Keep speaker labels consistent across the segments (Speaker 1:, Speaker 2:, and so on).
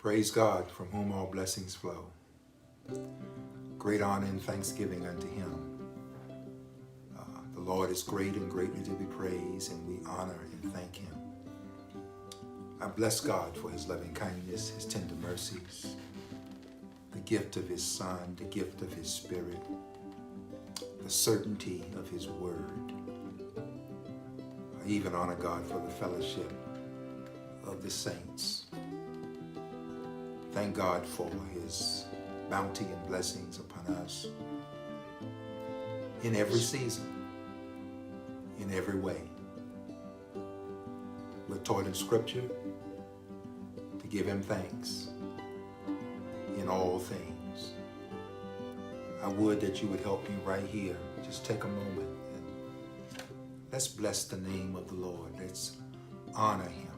Speaker 1: Praise God, from whom all blessings flow. Great honor and thanksgiving unto him. The Lord is great and greatly to be praised, and we honor and thank him. I bless God for his loving kindness, his tender mercies, the gift of his Son, the gift of his Spirit, the certainty of his word. I even honor God for the fellowship of the saints. Thank God for his bounty and blessings upon us in every season, in every way. We're taught in Scripture to give him thanks in all things. I would that you would help me right here. Just take a moment and let's bless the name of the Lord. Let's honor him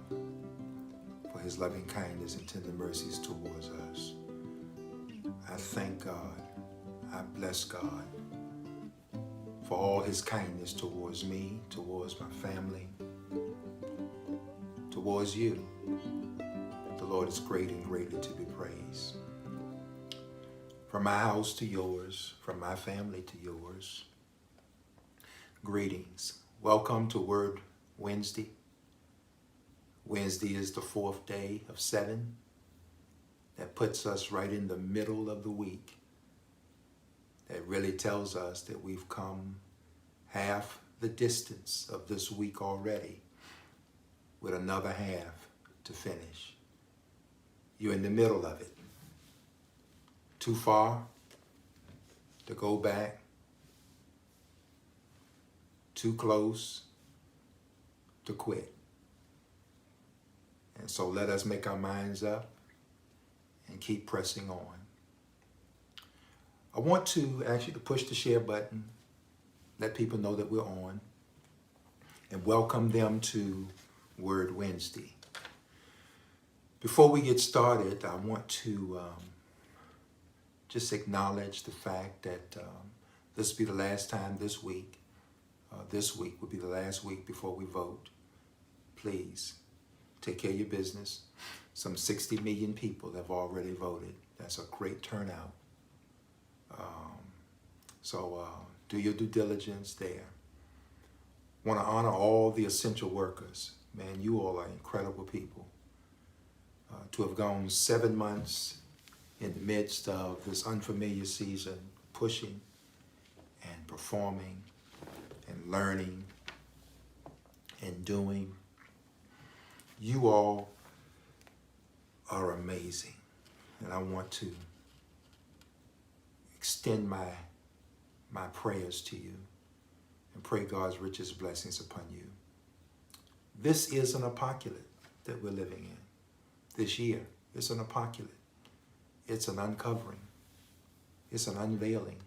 Speaker 1: for his loving kindness and tender mercies towards us. I thank God. I bless God for all his kindness towards me, towards my family, towards you. The Lord is great and greatly to be praised. From my house to yours, from my family to yours, greetings. Welcome to Word Wednesday. Wednesday is the fourth day of 7. That puts us right in the middle of the week. That really tells us that we've come half the distance of this week already, with another half to finish. You're in the middle of it. Too far to go back. Too close to quit. And so let us make our minds up and keep pressing on. I want to ask you to push the share button, let people know that we're on, and welcome them to Word Wednesday. Before we get started, I want to just acknowledge the fact that this will be the last time this week. This week will be the last week before we vote. Please take care of your business. Some 60 million people have already voted. That's a great turnout. So do your due diligence there. Want to honor all the essential workers. Man, you all are incredible people. To have gone 7 months in the midst of this unfamiliar season, pushing and performing and learning and doing. You all are amazing. And I want to extend my prayers to you and pray God's richest blessings upon you. This is an apocalypse that we're living in. This year, it's an apocalypse. It's an uncovering. It's an unveiling.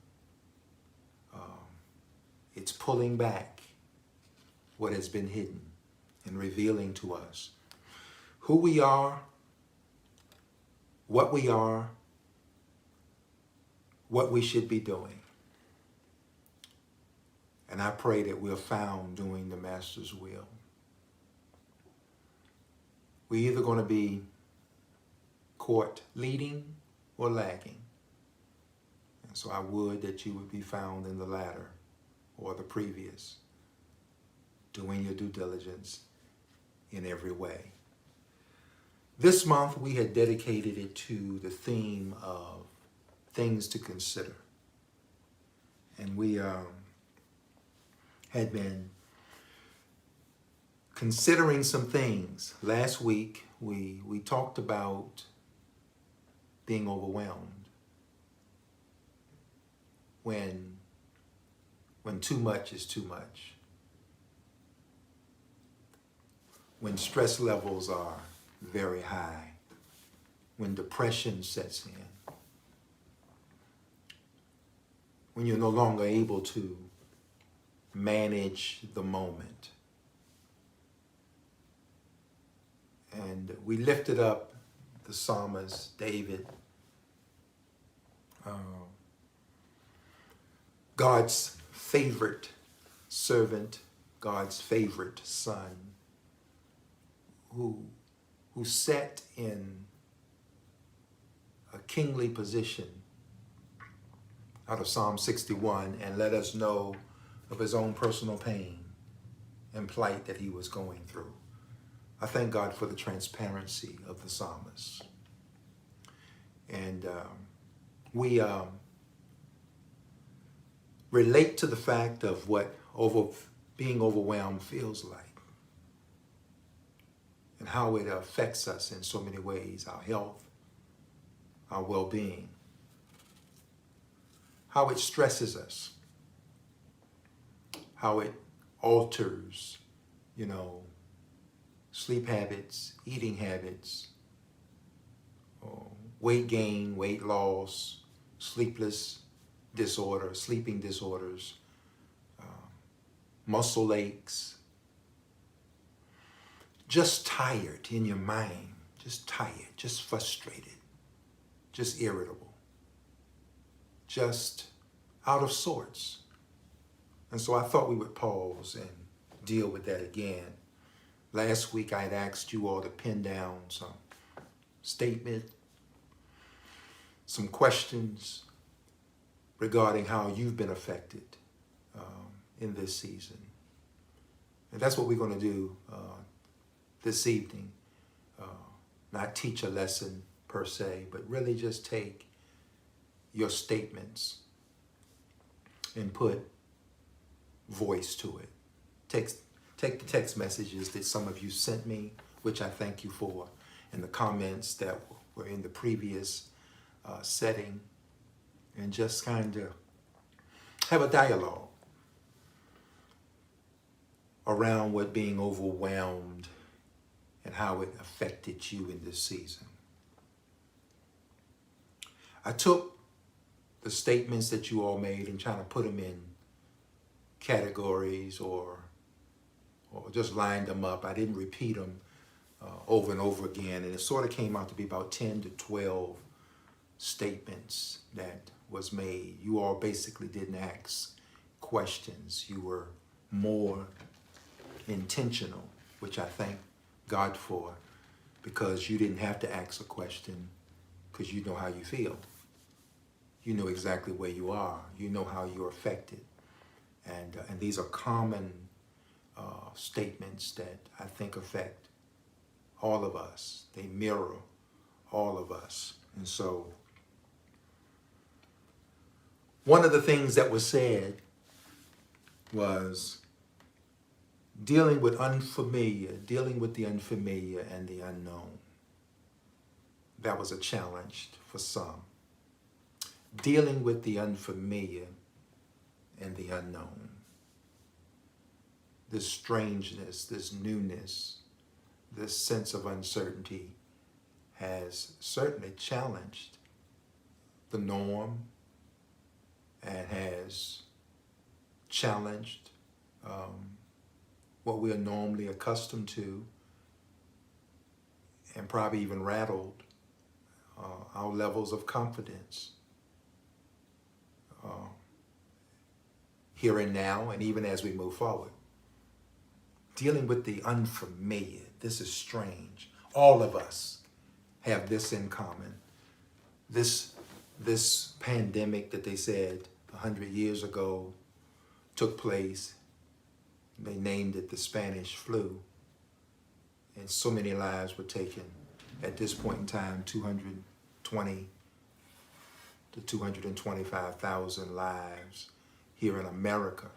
Speaker 1: It's pulling back what has been hidden and revealing to us who we are, what we should be doing. And I pray that we're found doing the Master's will. We're either going to be caught leading or lagging. And so I would that you would be found in the latter or the previous, doing your due diligence in every way. This month we had dedicated it to the theme of things to consider. And we had been considering some things. Last week we talked about being overwhelmed when too much is too much, when stress levels are very high, when depression sets in, when you're no longer able to manage the moment. And we lifted up the psalmist David, God's favorite servant, God's favorite son, who sat in a kingly position out of Psalm 61 and let us know of his own personal pain and plight that he was going through. I thank God for the transparency of the psalmist. And we relate to the fact of what being overwhelmed feels like and how it affects us in so many ways, our health, our well-being, how it stresses us, how it alters, sleep habits, eating habits, weight gain, weight loss, sleeping disorders, muscle aches, just tired in your mind, just tired, just frustrated, just irritable, just out of sorts. And so I thought we would pause and deal with that again. Last week I had asked you all to pin down some statement, some questions regarding how you've been affected in this season. And that's what we're going to do this evening. Not teach a lesson per se, but really just take your statements and put voice to it. Take the text messages that some of you sent me, which I thank you for, and the comments that were in the previous setting, and just kind of have a dialogue around what being overwhelmed and how it affected you in this season. I took the statements that you all made and trying to put them in categories or just lined them up. I didn't repeat them over and over again, and it sort of came out to be about 10 to 12 statements that was made. You all basically didn't ask questions. You were more intentional, which I thank God for, because you didn't have to ask a question because you know how you feel. You know exactly where you are. You know how you're affected. And these are common statements that I think affect all of us. They mirror all of us. And so one of the things that was said was dealing with the unfamiliar and the unknown. That was a challenge for some. Dealing with the unfamiliar and the unknown. This strangeness, this newness, this sense of uncertainty has certainly challenged the norm and has challenged what we are normally accustomed to, and probably even rattled our levels of confidence here and now, and even as we move forward. Dealing with the unfamiliar, this is strange. All of us have this in common. This pandemic that they said 100 years ago took place. They named it the Spanish flu. And so many lives were taken. At this point in time, 220 to 225,000 lives here in America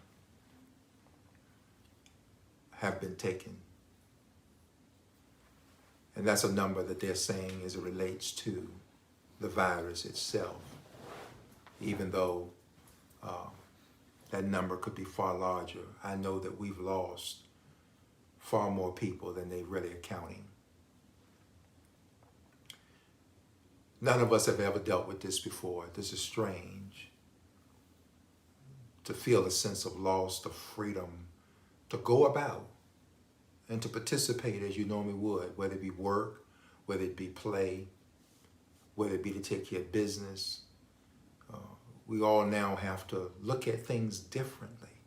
Speaker 1: have been taken. And that's a number that they're saying as it relates to the virus itself, even though that number could be far larger. I know that we've lost far more people than they're really accounting. None of us have ever dealt with this before. This is strange. To feel a sense of loss, of freedom, to go about and to participate as you normally would, whether it be work, whether it be play, whether it be to take care of business. We all now have to look at things differently.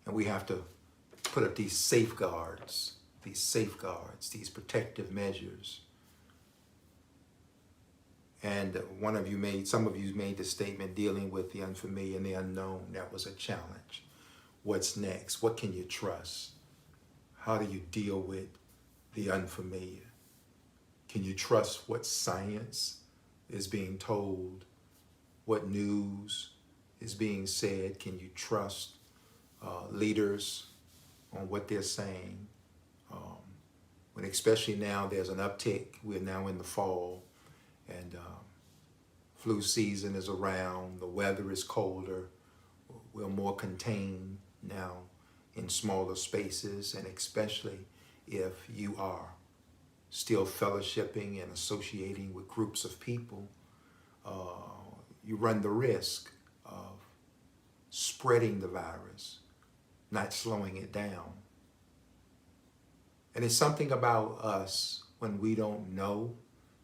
Speaker 1: And we have to put up these safeguards, these protective measures. And some of you made the statement dealing with the unfamiliar and the unknown. That was a challenge. What's next? What can you trust? How do you deal with the unfamiliar? Can you trust what science is being told? What news is being said? Can you trust leaders on what they're saying? When especially now there's an uptick. We're now in the fall, and flu season is around. The weather is colder. We're more contained now in smaller spaces, and especially if you are still fellowshipping and associating with groups of people, you run the risk of spreading the virus, not slowing it down. And it's something about us when we don't know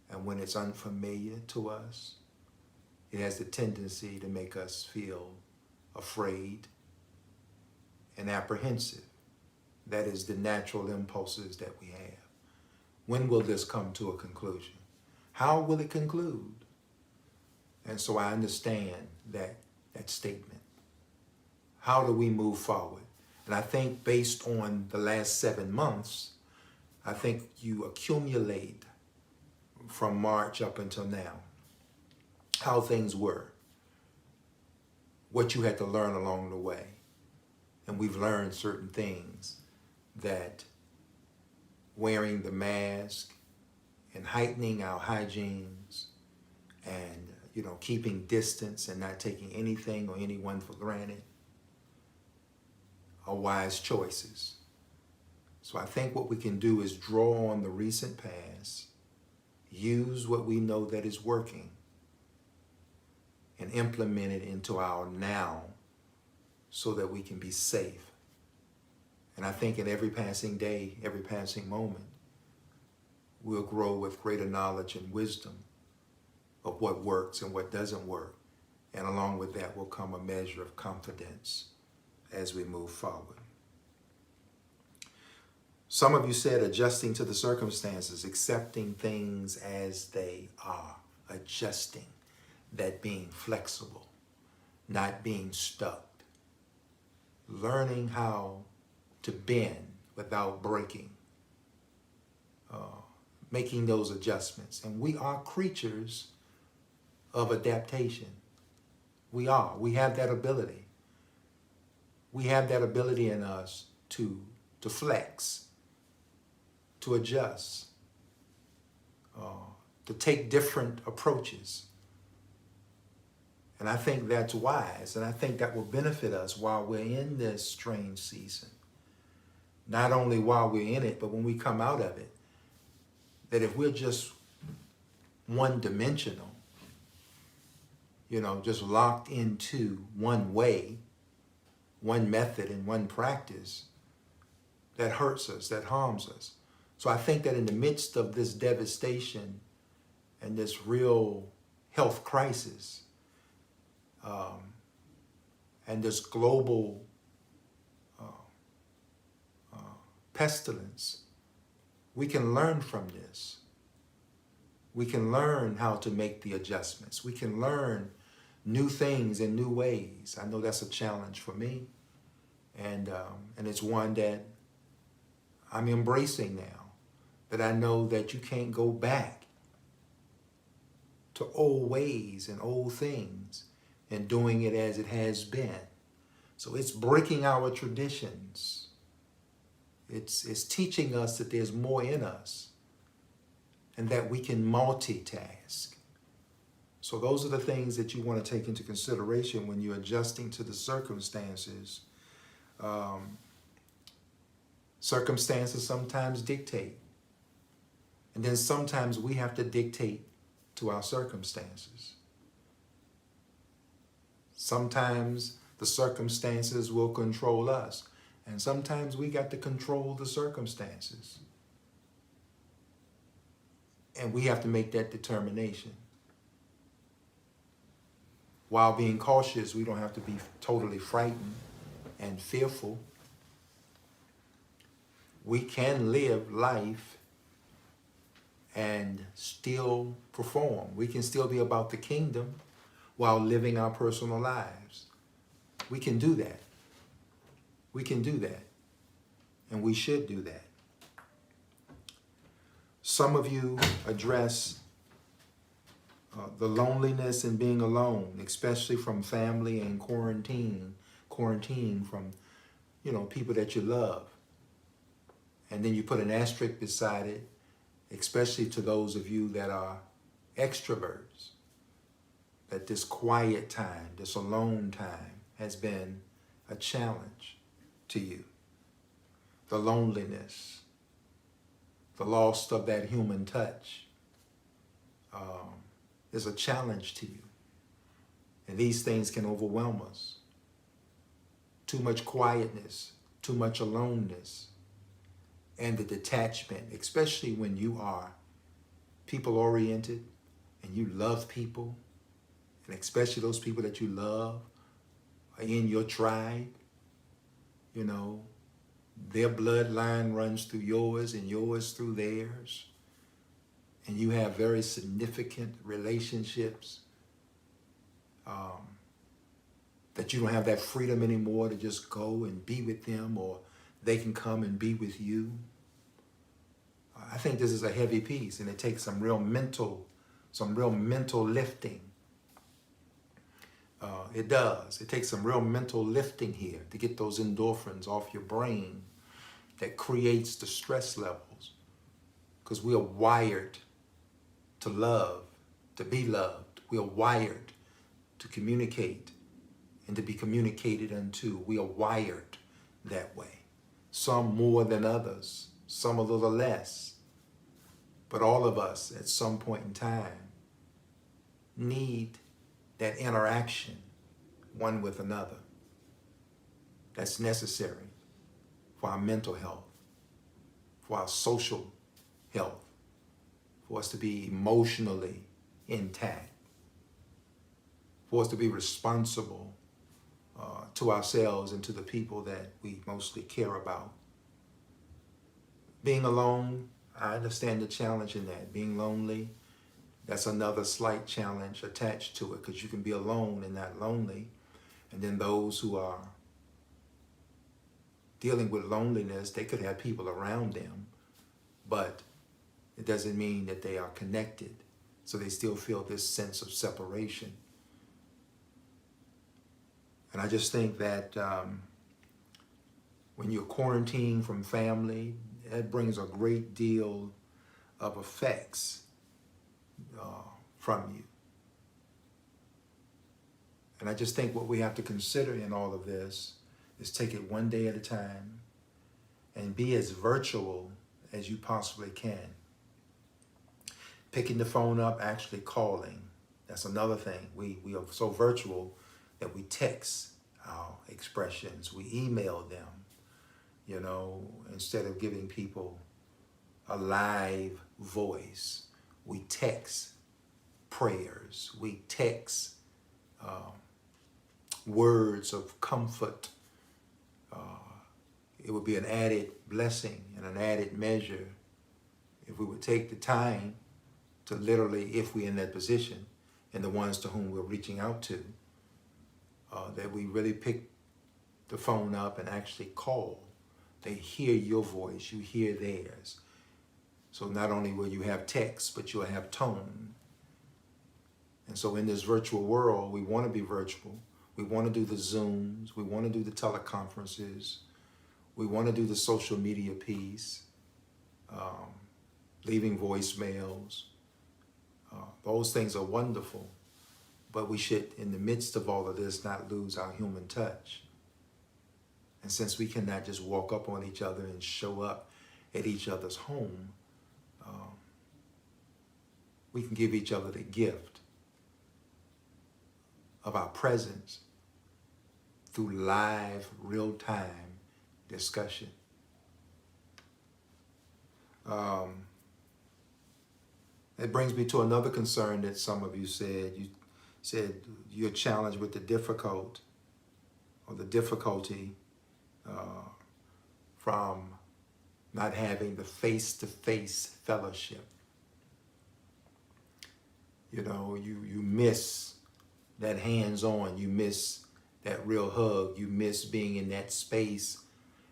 Speaker 1: and when it's unfamiliar to us. It has the tendency to make us feel afraid and apprehensive. That is the natural impulses that we have. When will this come to a conclusion? How will it conclude? And so I understand that statement. How do we move forward? And I think based on the last 7 months, I think you accumulate from March up until now how things were, what you had to learn along the way. And we've learned certain things, that wearing the mask and heightening our hygienes and keeping distance and not taking anything or anyone for granted are wise choices. So I think what we can do is draw on the recent past, use what we know that is working, and implement it into our now so that we can be safe. And I think in every passing day, every passing moment, we'll grow with greater knowledge and wisdom of what works and what doesn't work. And along with that will come a measure of confidence as we move forward. Some of you said adjusting to the circumstances, accepting things as they are, adjusting, that being flexible, not being stuck, learning how to bend without breaking, making those adjustments. And we are creatures of adaptation. We are. We have that ability. We have that ability in us to flex, to adjust, to take different approaches. And I think that's wise, and I think that will benefit us while we're in this strange season. Not only while we're in it, but when we come out of it, that if we're just one-dimensional, just locked into one way, one method and one practice, that hurts us, that harms us. So I think that in the midst of this devastation and this real health crisis, and this global pestilence, we can learn from this. We can learn how to make the adjustments. We can learn new things in new ways. I know that's a challenge for me, and it's one that I'm embracing now, that I know that you can't go back to old ways and old things and doing it as it has been. So it's breaking our traditions. It's teaching us that there's more in us and that we can multitask. So those are the things that you want to take into consideration when you're adjusting to the circumstances. Circumstances sometimes dictate. And then sometimes we have to dictate to our circumstances. Sometimes the circumstances will control us. And sometimes we got to control the circumstances. And we have to make that determination. While being cautious, we don't have to be totally frightened and fearful. We can live life and still perform. We can still be about the kingdom while living our personal lives. We can do that. We can do that. And we should do that. Some of you address the loneliness and being alone, especially from family and quarantine from, people that you love. And then you put an asterisk beside it, especially to those of you that are extroverts, that this quiet time, this alone time has been a challenge to you. The loneliness, the loss of that human touch is a challenge to you. And these things can overwhelm us. Too much quietness, too much aloneness, and the detachment, especially when you are people-oriented and you love people, and especially those people that you love are in your tribe, their bloodline runs through yours and yours through theirs, and you have very significant relationships, that you don't have that freedom anymore to just go and be with them, or they can come and be with you. I think this is a heavy piece, and it takes some real mental lifting. It does. It takes some real mental lifting here to get those endorphins off your brain that creates the stress levels, because we are wired to love, to be loved. We are wired to communicate and to be communicated unto. We are wired that way. Some more than others, some a little less. But all of us at some point in time need that interaction one with another. That's necessary for our mental health, for our social health, for us to be emotionally intact, for us to be responsible to ourselves and to the people that we mostly care about. Being alone, I understand the challenge in that. Being lonely, that's another slight challenge attached to it, because you can be alone and not lonely. And then those who are dealing with loneliness, they could have people around them, but it doesn't mean that they are connected. So they still feel this sense of separation. And I just think that when you're quarantined from family, that brings a great deal of effects from you. And I just think what we have to consider in all of this is take it one day at a time and be as virtual as you possibly can. Picking the phone up, actually calling. That's another thing. We are so virtual that we text our expressions, we email them, instead of giving people a live voice. We text prayers, we text words of comfort. It would be an added blessing and an added measure if we would take the time to literally, if we're in that position, and the ones to whom we're reaching out to, that we really pick the phone up and actually call. They hear your voice, you hear theirs. So not only will you have text, but you'll have tone. And so in this virtual world, we want to be virtual. We want to do the Zooms. We want to do the teleconferences. We want to do the social media piece, leaving voicemails. Those things are wonderful. But we should, in the midst of all of this, not lose our human touch. And since we cannot just walk up on each other and show up at each other's home, we can give each other the gift of our presence through live, real-time discussion. It brings me to another concern that some of you said. You said you're challenged with the difficulty from not having the face-to-face fellowship. You know, you miss that hands-on, you miss that real hug, you miss being in that space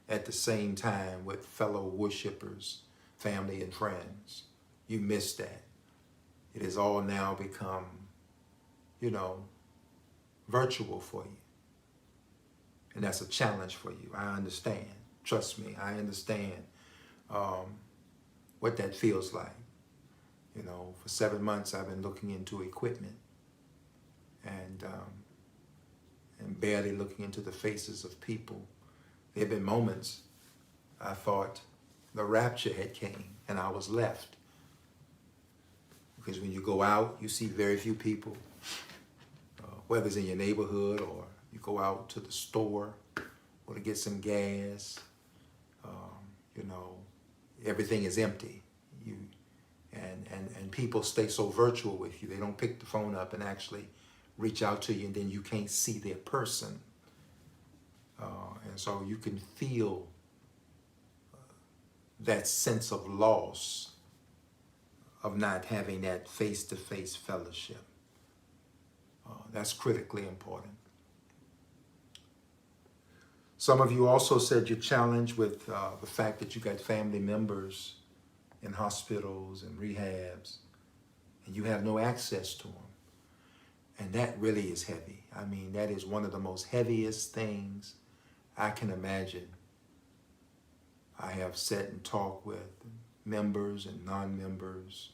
Speaker 1: at the same time with fellow worshipers, family and friends. You miss that. It has all now become, you know, virtual for you. And that's a challenge for you. I understand. Trust me, I understand what that feels like. You know, for 7 months I've been looking into equipment and barely looking into the faces of people. There have been moments I thought the rapture had came and I was left. Because when you go out, you see very few people, whether it's in your neighborhood or you go out to the store or to get some gas. You know, everything is empty. And people stay so virtual with you. They don't pick the phone up and actually reach out to you, and then you can't see their person. And so you can feel that sense of loss of not having that face-to-face fellowship. That's critically important. Some of you also said you're challenged with the fact that you got family members in hospitals and rehabs, and you have no access to them. And that really is heavy. I mean, that is one of the most heaviest things I can imagine. I have sat and talked with members and non-members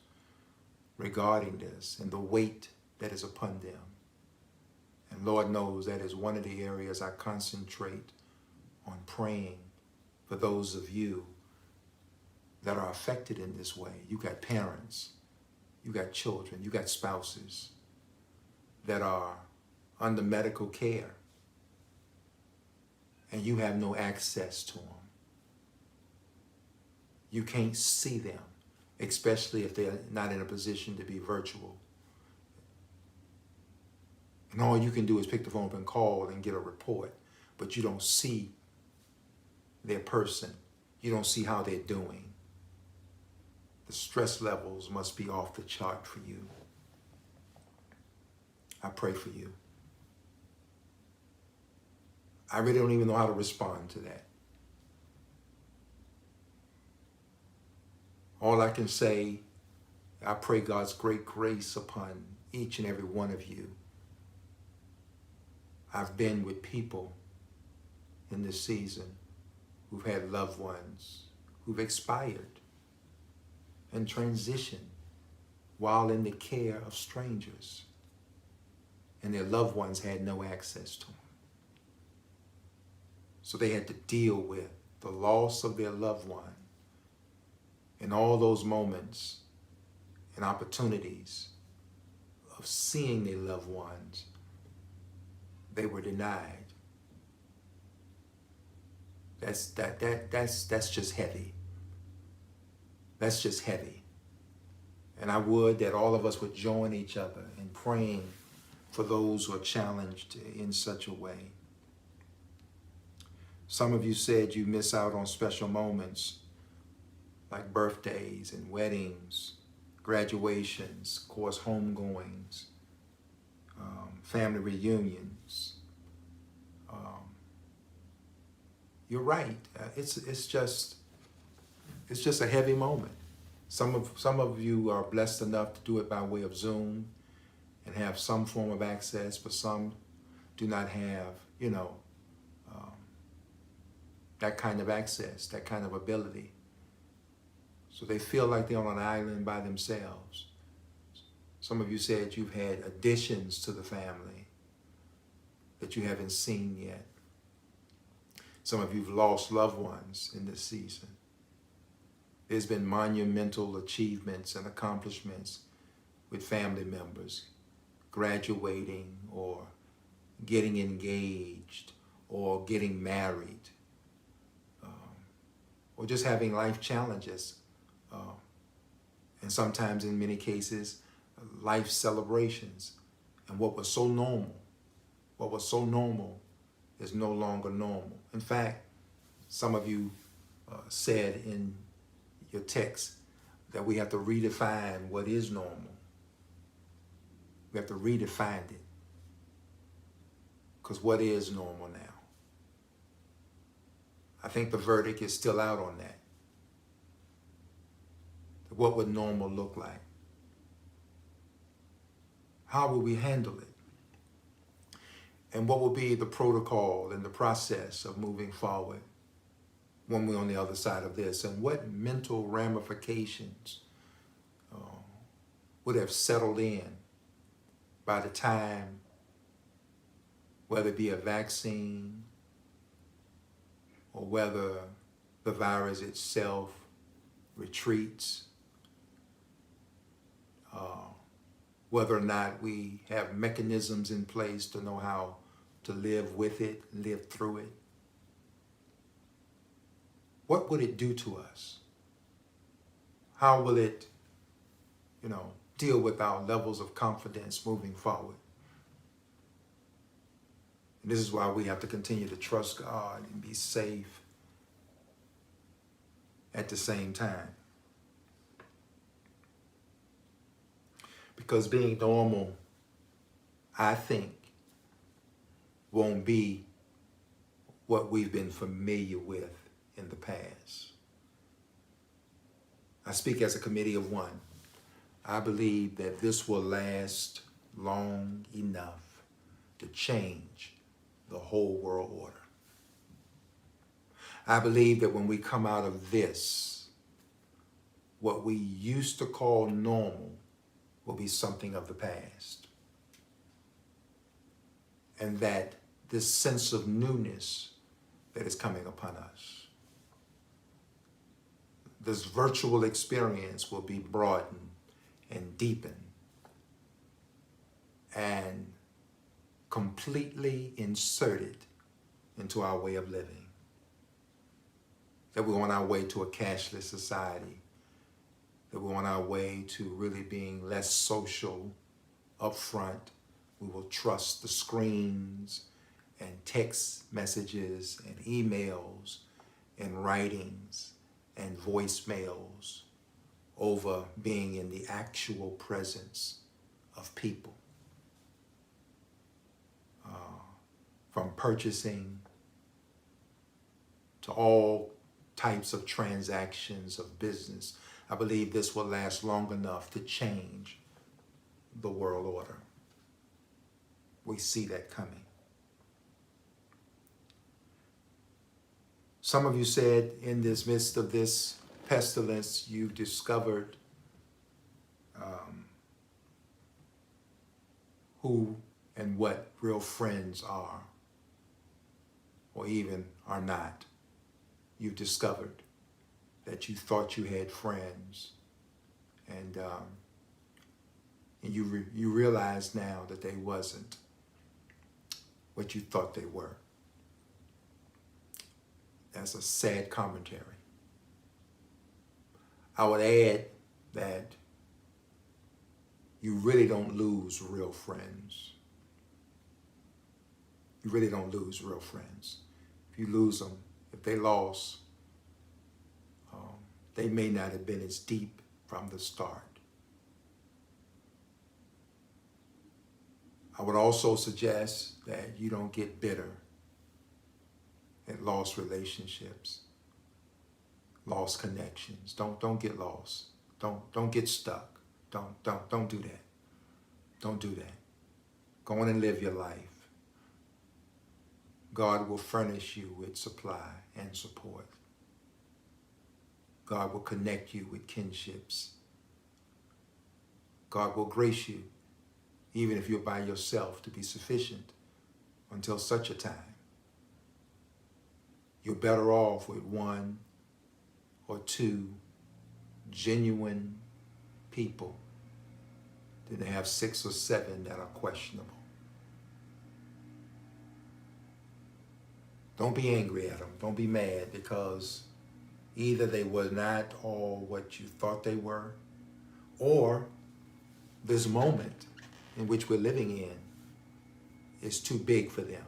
Speaker 1: regarding this and the weight that is upon them. And Lord knows that is one of the areas I concentrate on praying for those of you that are affected in this way. You got parents, you got children, you got spouses that are under medical care, and you have no access to them. You can't see them, especially if they're not in a position to be virtual. And all you can do is pick the phone up and call and get a report, but you don't see their person. You don't see how they're doing. The stress levels must be off the chart for you. I pray for you. I really don't even know how to respond to that. All I can say, I pray God's great grace upon each and every one of you. I've been with people in this season who've had loved ones who've expired and transitioned while in the care of strangers, and their loved ones had no access to them. So they had to deal with the loss of their loved one and all those moments and opportunities of seeing their loved ones. They were denied. That's just heavy. That's just heavy. And I would that all of us would join each other in praying for those who are challenged in such a way. Some of you said you miss out on special moments like birthdays and weddings, graduations, of course, homegoings, family reunions. You're right. It's just a heavy moment. Some of you are blessed enough to do it by way of Zoom and have some form of access, but some do not have, that kind of access, that kind of ability. So they feel like they're on an island by themselves. Some of you said you've had additions to the family that you haven't seen yet. Some of you've lost loved ones in this season. There's been monumental achievements and accomplishments with family members, graduating or getting engaged or getting married, or just having life challenges. And sometimes, in many cases, life celebrations. And what was so normal is no longer normal. In fact, some of you said in your text that we have to redefine what is normal. We have to redefine it. Because what is normal now? I think the verdict is still out on that. What would normal look like? How will we handle it? And what will be the protocol and the process of moving forward when we're on the other side of this? And what mental ramifications would have settled in by the time, whether it be a vaccine or whether the virus itself retreats, whether or not we have mechanisms in place to know how to live with it, live through it. What would it do to us? How will it, deal with our levels of confidence moving forward? And this is why we have to continue to trust God and be safe at the same time. Because being normal, I think, won't be what we've been familiar with in the past. I speak as a committee of one. I believe that this will last long enough to change the whole world order. I believe that when we come out of this, what we used to call normal will be something of the past. And that this sense of newness that is coming upon us, this virtual experience will be broadened and deepened and completely inserted into our way of living. That we're on our way to a cashless society. That we're on our way to really being less social up front. We will trust the screens and text messages and emails and writings and voicemails over being in the actual presence of people. From purchasing to all types of transactions of business, I believe this will last long enough to change the world order. We see that coming. Some of you said in this midst of this pestilence, you've discovered who and what real friends are, or even are not. You've discovered that you thought you had friends, and you realize now that they wasn't what you thought they were. That's a sad commentary. I would add that you really don't lose real friends. You really don't lose real friends. If you lose them, if they lost, they may not have been as deep from the start. I would also suggest that you don't get bitter at lost relationships, lost connections. Don't get lost. Don't get stuck. Don't do that. Don't do that. Go on and live your life. God will furnish you with supply and support. God will connect you with kinships. God will grace you, even if you're by yourself, to be sufficient until such a time. You're better off with one or two genuine people than to have 6 or 7 that are questionable. Don't be angry at them. Don't be mad, because either they were not all what you thought they were, or this moment in which we're living in is too big for them.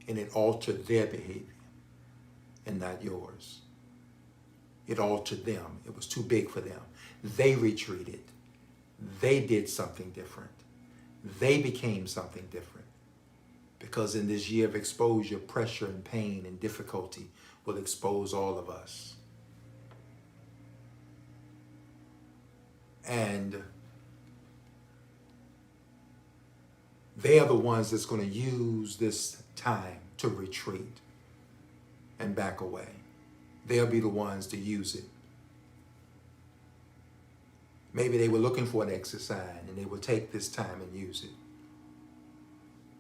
Speaker 1: And it altered their behavior and not yours. It altered them. It was too big for them. They retreated. they did something different. They became something different. Because in this year of exposure, pressure and pain and difficulty will expose all of us. And they are the ones that's going to use this time to retreat and back away. They'll be the ones to use it. Maybe they were looking for an exit sign and they will take this time and use it.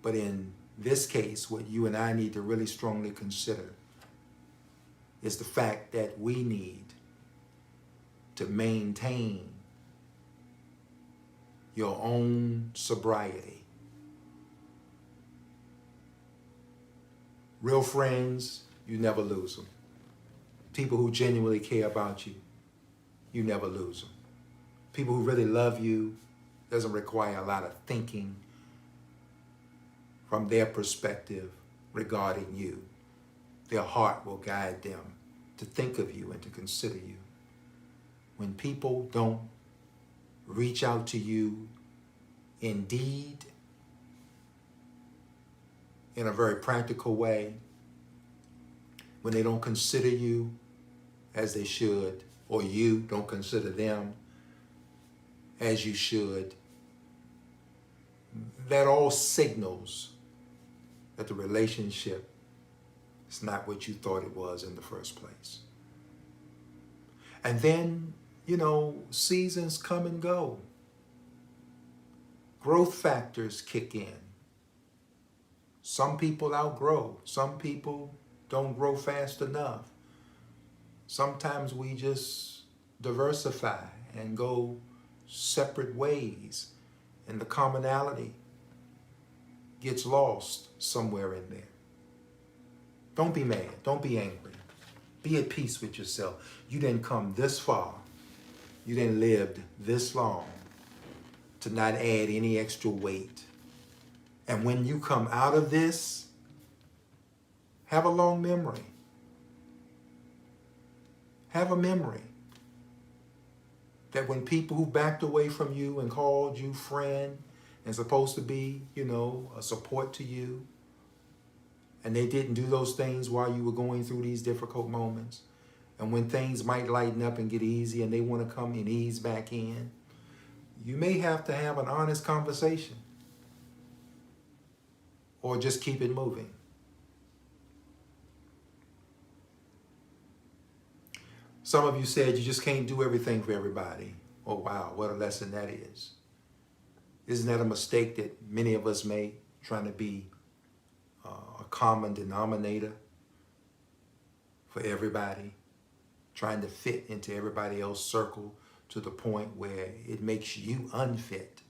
Speaker 1: But in this case, what you and I need to really strongly consider is the fact that we need to maintain your own sobriety. Real friends, you never lose them. People who genuinely care about you, you never lose them. People who really love you, doesn't require a lot of thinking from their perspective regarding you. Their heart will guide them to think of you and to consider you. When people don't reach out to you in deed, in a very practical way, when they don't consider you as they should, or you don't consider them as you should, that all signals that the relationship is not what you thought it was in the first place. And then, seasons come and go. Growth factors kick in. Some people outgrow. Some people don't grow fast enough. Sometimes we just diversify and go separate ways, and the commonality gets lost somewhere in there. Don't be mad. Don't be angry. Be at peace with yourself. You didn't come this far. You didn't live this long to not add any extra weight. And when you come out of this, have a long memory. Have a memory that when people who backed away from you and called you friend and supposed to be, a support to you, and they didn't do those things while you were going through these difficult moments, and when things might lighten up and get easy and they want to come and ease back in, you may have to have an honest conversation or just keep it moving. Some of you said you just can't do everything for everybody. Oh, wow, what a lesson that is. Isn't that a mistake that many of us make, trying to be a common denominator for everybody, trying to fit into everybody else's circle to the point where it makes you unfit?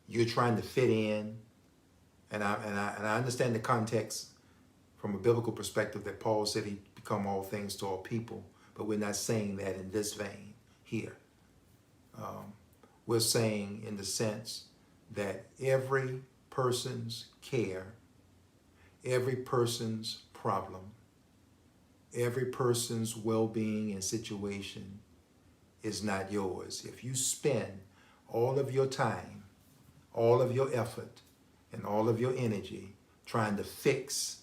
Speaker 1: You're trying to fit in, and I understand the context from a biblical perspective that Paul said he become all things to all people, but we're not saying that in this vein here. We're saying in the sense that every person's care, every person's problem, every person's well-being and situation is not yours. If you spend all of your time, all of your effort, and all of your energy trying to fix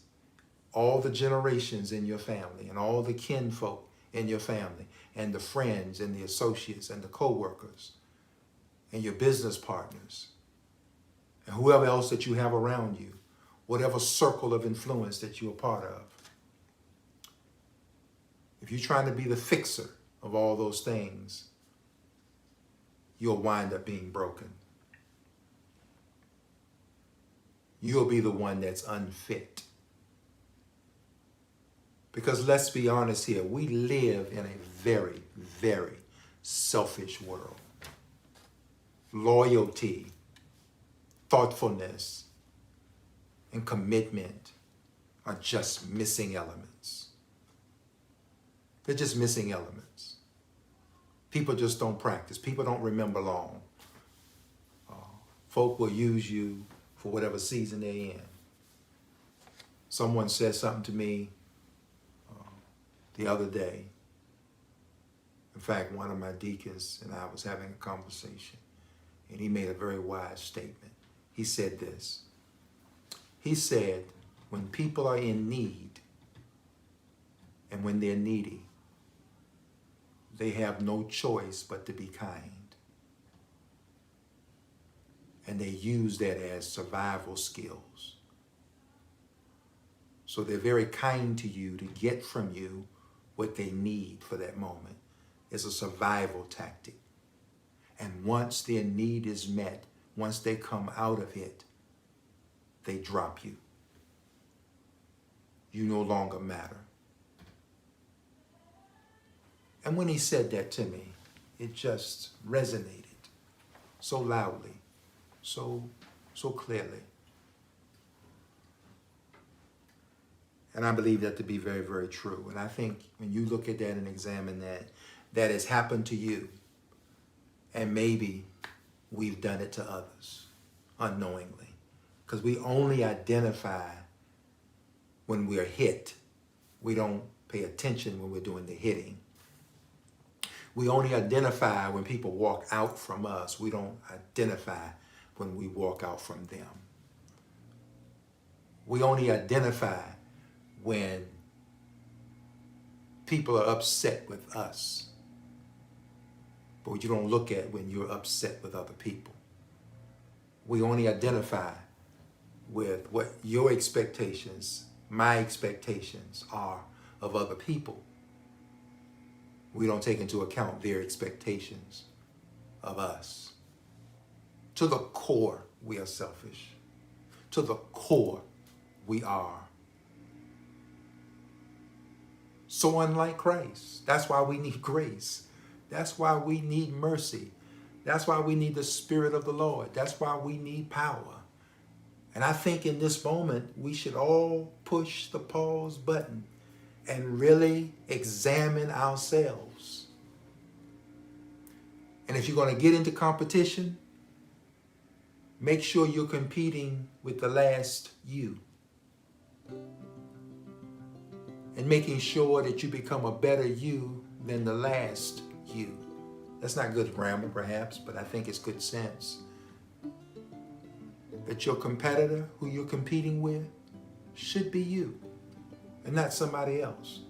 Speaker 1: all the generations in your family and all the kinfolk in your family and the friends and the associates and the co-workers and your business partners and whoever else that you have around you, whatever circle of influence that you're a part of, if you're trying to be the fixer of all those things, you'll wind up being broken. You'll be the one that's unfit. Because let's be honest here, we live in a very, very selfish world. Loyalty, thoughtfulness, and commitment are just missing elements. They're just missing elements. People just don't practice. People don't remember long. Folk will use you for whatever season they're in. Someone said something to me the other day, In fact, one of my deacons and I was having a conversation, and he made a very wise statement. He said this. He said, when people are in need and when they're needy, they have no choice but to be kind. And they use that as survival skills. So they're very kind to you to get from you what they need for that moment. It's a survival tactic. And once their need is met, once they come out of it, they drop you. You no longer matter. And when he said that to me, it just resonated so loudly, so clearly. And I believe that to be very, very true. And I think when you look at that and examine that, that has happened to you. And maybe we've done it to others unknowingly. Because we only identify when we're hit. We don't pay attention when we're doing the hitting. We only identify when people walk out from us. We don't identify when we walk out from them. We only identify when people are upset with us. But you don't look at when you're upset with other people. We only identify with what your expectations, my expectations are of other people. We don't take into account their expectations of us. To the core, we are selfish. To the core, we are so unlike Christ. That's why we need grace. That's why we need mercy. That's why we need the Spirit of the Lord. That's why we need power. And I think in this moment, we should all push the pause button and really examine ourselves. And if you're going to get into competition, make sure you're competing with the last you. And making sure that you become a better you than the last you. That's not good grammar, perhaps, but I think it's good sense. That your competitor, who you're competing with, should be you and not somebody else.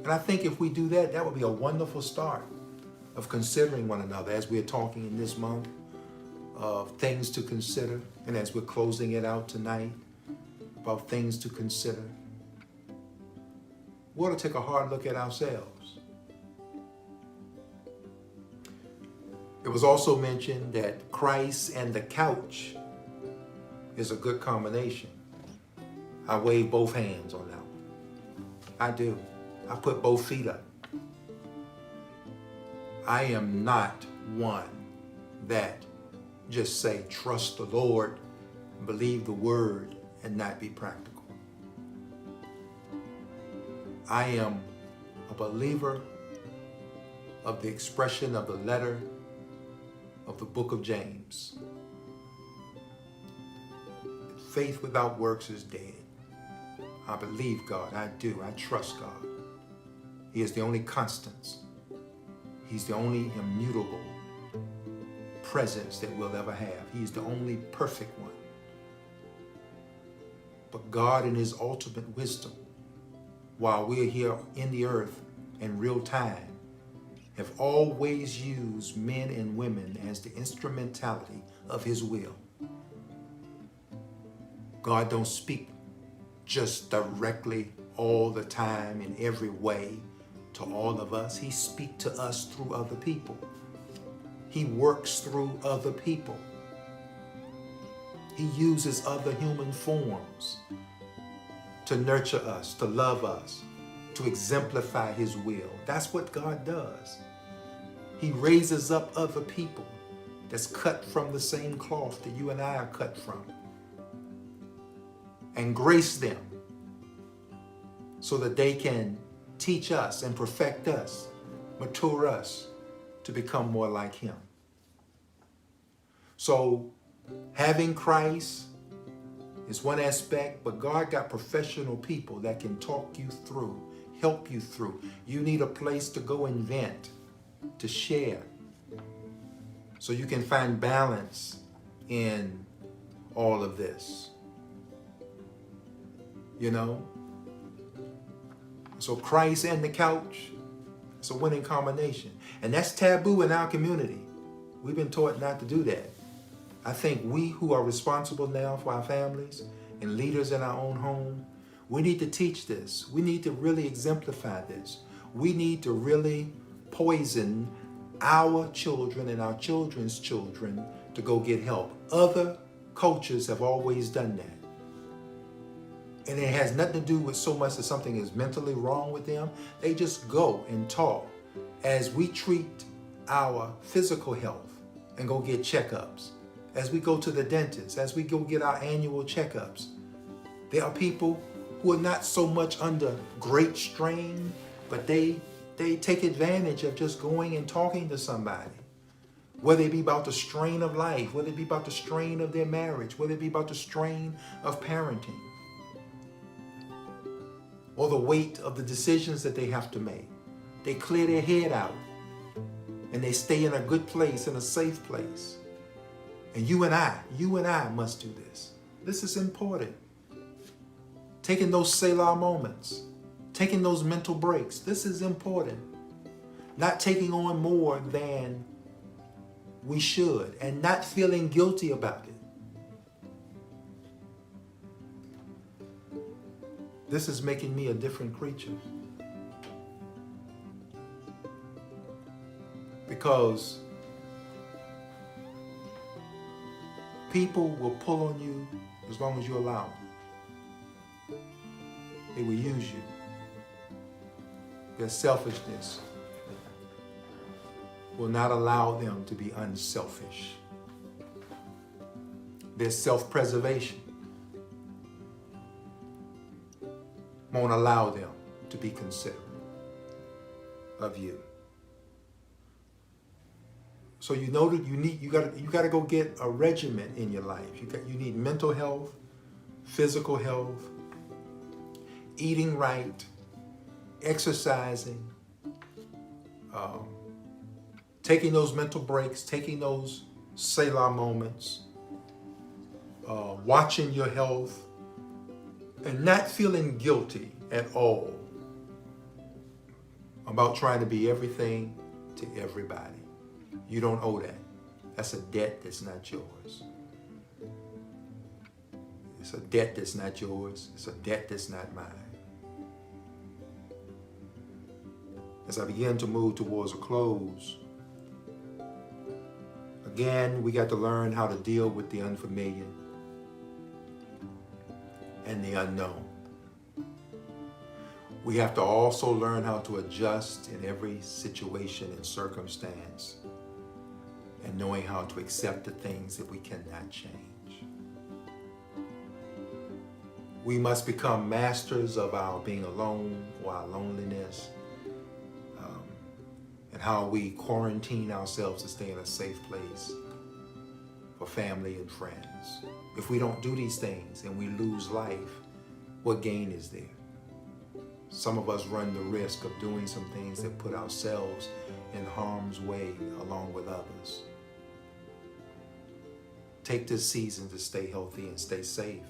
Speaker 1: And I think if we do that, that would be a wonderful start of considering one another as we're talking in this month of things to consider, and as we're closing it out tonight about things to consider. We ought to take a hard look at ourselves. It was also mentioned that Christ and the couch is a good combination. I wave both hands on that one. I do. I put both feet up. I am not one that just say, trust the Lord, believe the word, and not be practical. I am a believer of the expression of the letter of the book of James. Faith without works is dead. I believe God. I do. I trust God. He is the only constant. He's the only immutable presence that we'll ever have. He's the only perfect one. But God, in his ultimate wisdom, while we're here in the earth in real time, have always used men and women as the instrumentality of his will. God don't speak just directly all the time in every way to all of us. He speaks to us through other people. He works through other people. He uses other human forms to nurture us, to love us, to exemplify his will. That's what God does. He raises up other people that's cut from the same cloth that you and I are cut from, and grace them so that they can teach us and perfect us, mature us to become more like him. So having Christ is one aspect, but God got professional people that can talk you through help you through. You need a place to go and vent, to share, so you can find balance in all of this. You know? So Christ and the couch, it's a winning combination. And that's taboo in our community. We've been taught not to do that. I think we who are responsible now for our families and leaders in our own home, we need to teach this. We need to really exemplify this. We need to really poison our children and our children's children to go get help. Other cultures have always done that. And it has nothing to do with so much that something is mentally wrong with them. They just go and talk as we treat our physical health and go get checkups, as we go to the dentist, as we go get our annual checkups. There are people who are not so much under great strain, but they take advantage of just going and talking to somebody. Whether it be about the strain of life, whether it be about the strain of their marriage, whether it be about the strain of parenting, or the weight of the decisions that they have to make. They clear their head out and they stay in a good place, in a safe place. And you and I must do this. This is important. Taking those Selah moments, taking those mental breaks, this is important. Not taking on more than we should and not feeling guilty about it. This is making me a different creature. Because people will pull on you as long as you allow them. They will use you. Their selfishness will not allow them to be unselfish. Their self-preservation won't allow them to be considerate of you. So you know that you got to go get a regimen in your life. You need mental health, physical health, eating right, exercising, taking those mental breaks, taking those Selah moments, watching your health, and not feeling guilty at all about trying to be everything to everybody. You don't owe that. That's a debt that's not yours. It's a debt that's not yours. It's a debt that's not mine. As I begin to move towards a close, again, we got to learn how to deal with the unfamiliar and the unknown. We have to also learn how to adjust in every situation and circumstance, and knowing how to accept the things that we cannot change. We must become masters of our being alone or our loneliness, and how we quarantine ourselves to stay in a safe place for family and friends. If we don't do these things and we lose life, what gain is there? Some of us run the risk of doing some things that put ourselves in harm's way along with others. Take this season to stay healthy and stay safe,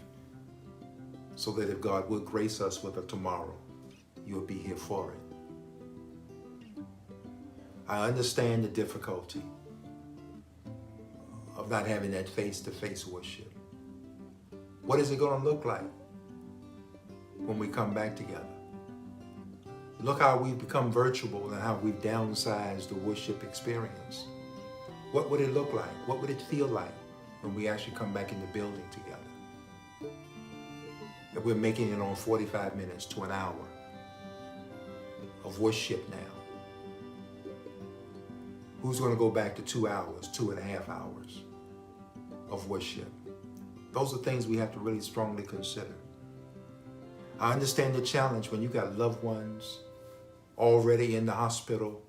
Speaker 1: so that if God would grace us with a tomorrow, you'll be here for it. I understand the difficulty of not having that face-to-face worship. What is it going to look like when we come back together? Look how we've become virtual and how we've downsized the worship experience. What would it look like? What would it feel like when we actually come back in the building together? That we're making it on 45 minutes to an hour of worship now. Who's going to go back to 2 hours, 2.5 hours of worship? Those are things we have to really strongly consider. I understand the challenge when you got loved ones already in the hospital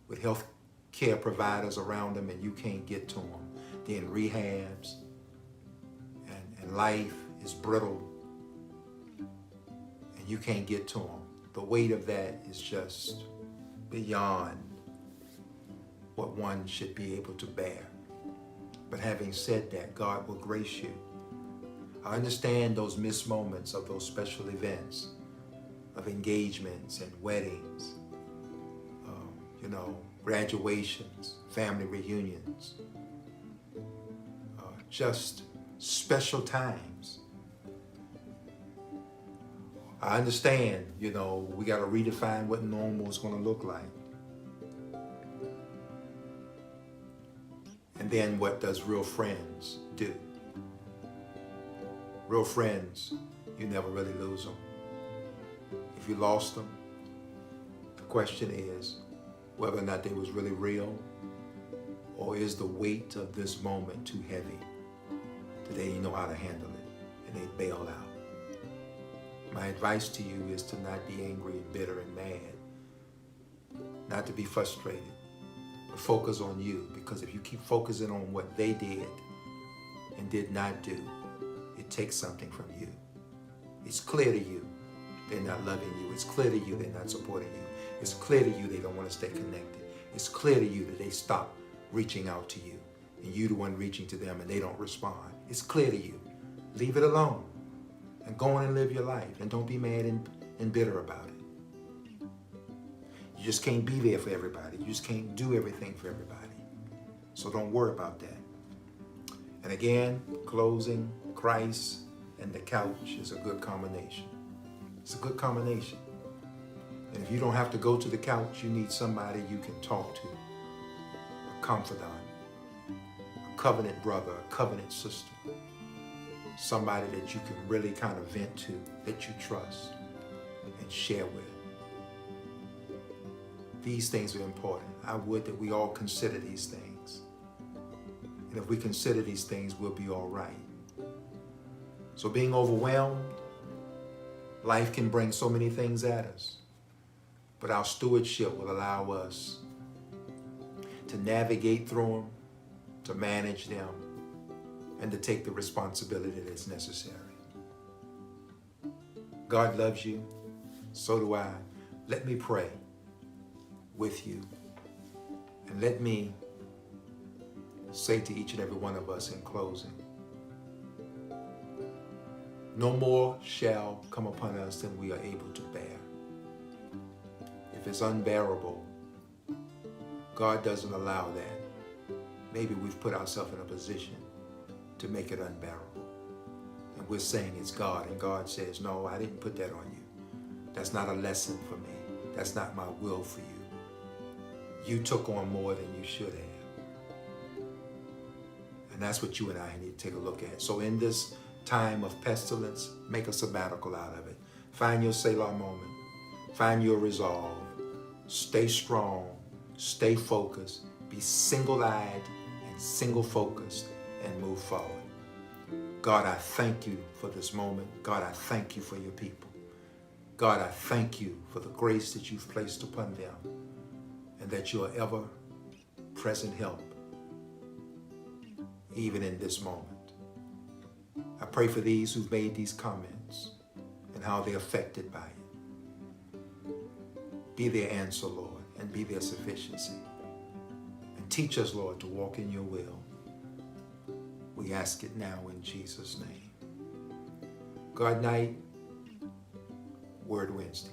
Speaker 1: with health care providers around them and you can't get to them. They're in rehabs and life is brittle and you can't get to them. the weight of that is just beyond what one should be able to bear. But having said that, God will grace you. I understand those missed moments of those special events, of engagements and weddings, graduations, family reunions, just special times. I understand, we got to redefine what normal is going to look like. And then what does real friends do? Real friends, you never really lose them. If you lost them, the question is whether or not they was really real, or is the weight of this moment too heavy that they didn't know how to handle it and they bailed out. My advice to you is to not be angry and bitter and mad, not to be frustrated, but focus on you, because if you keep focusing on what they did and did not do, it takes something from you. It's clear to you they're not loving you. It's clear to you they're not supporting you. It's clear to you they don't want to stay connected. It's clear to you that they stop reaching out to you and you the one reaching to them and they don't respond. It's clear to you. Leave it alone and go on and live your life, and don't be mad and bitter about it. You just can't be there for everybody. You just can't do everything for everybody. So don't worry about that. And again, closing, Christ and the couch is a good combination. It's a good combination. And if you don't have to go to the couch, you need somebody you can talk to, a confidant, a covenant brother, a covenant sister, somebody that you can really kind of vent to, that you trust and share with. These things are important. I would that we all consider these things. And if we consider these things, we'll be all right. So being overwhelmed, life can bring so many things at us. But our stewardship will allow us to navigate through them, to manage them, and to take the responsibility that's necessary. God loves you. So do I. Let me pray with you. And let me say to each and every one of us in closing, no more shall come upon us than we are able to bear. If it's unbearable, God doesn't allow that. Maybe we've put ourselves in a position to make it unbearable. And we're saying it's God, and God says, no, I didn't put that on you. That's not a lesson for me. That's not my will for you. You took on more than you should have. And that's what you and I need to take a look at. So in this time of pestilence, make a sabbatical out of it. Find your Selah moment. Find your resolve. Stay strong. Stay focused. Be single-eyed and single-focused and move forward. God, I thank you for this moment. God, I thank you for your people. God, I thank you for the grace that you've placed upon them and that you are ever present help even in this moment. I pray for these who've made these comments and how they're affected by it. Be their answer, Lord, and be their sufficiency. And teach us, Lord, to walk in your will. We ask it now in Jesus' name. God night, Word Wednesday.